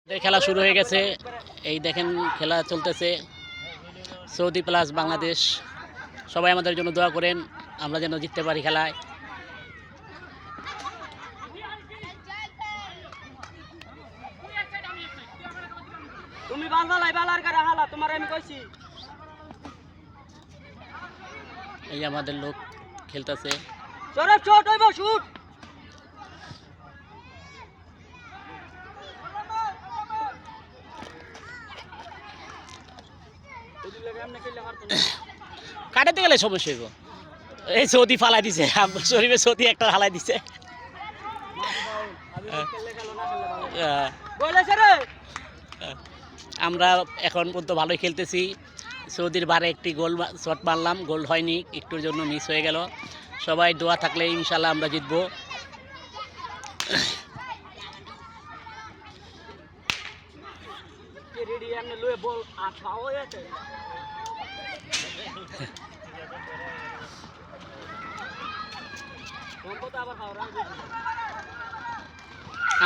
খেলা শুরু হয়ে গেছে। এই দেখেন খেলা চলতেছে, সৌদি প্লাস বাংলাদেশ। সবাই আমাদের জন্য দোয়া করেন, আমরা যেন জিততে পারি খেলায়। তুমি বালবালাই বালার করে হালা তোমার আমি কইছি। এই যে আমাদের লোক খেলতেছে। সরব শট হইব শুট। কাটাতে গেলে সমস্যা হইব। এই সৌদি ফালাই দিছে, শরীফে সৌদি একটা হালাই দিছে। আমরা এখন পর্যন্ত ভালোই খেলতেছি। সৌদির বারে একটি গোল শট মারলাম, গোল হয়নি, একটুর জন্য মিস হয়ে গেল। সবাই দোয়া থাকলে ইনশাল্লাহ আমরা জিতবো।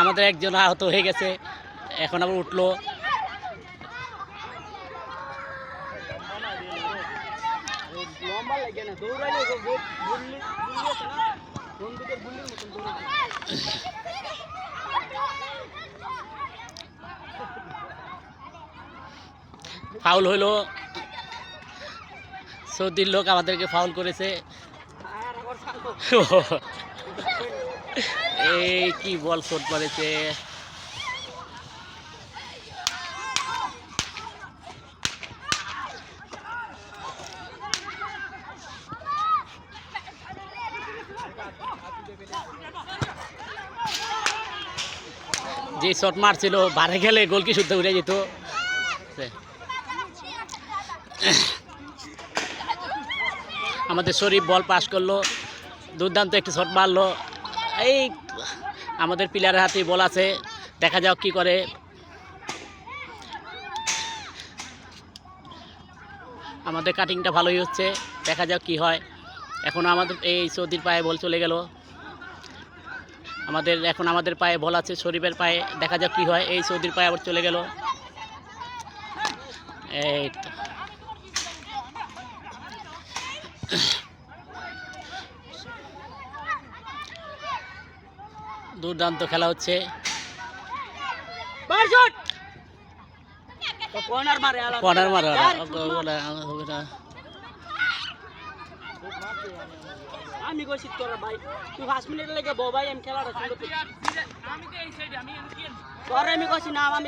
আমাদের একজন আহত হয়ে গেছে, এখন আবার উঠলো। ফাউল হইলো, সৌদির লোক আমাদেরকে ফাউল করেছে। এই কি বল শট মারেছে। যে শট মারছিল বারে গেলে গোল কি শুদ্ধ উড়ে যেত। আমাদের শরীফ বল পাস করলো, দুর্দান্ত একটি শট মারলো। এই আমাদের প্লেয়ারের হাতে বল আছে, দেখা যাক কি করে। আমাদের কাটিংটা ভালোই হচ্ছে, দেখা যাক কি হয়। এখন আমাদের এই সৌদির পায়ে বল চলে গেল। এখন আমাদের পায়ে বল আছে, শরীফের পায়ে, দেখা যাক কি হয়। এই সৌদির পায়ে আবার চলে গেল। এই দুর্দান্ত খেলা হচ্ছে। কর্নার মারে আমি কইছি তোরা ভাই তুই 5 মিনিট লাগে বউ ভাই আমি খেলাটা শুরু করতে। আমি তো এই সাইডে আমি কইছি না আমি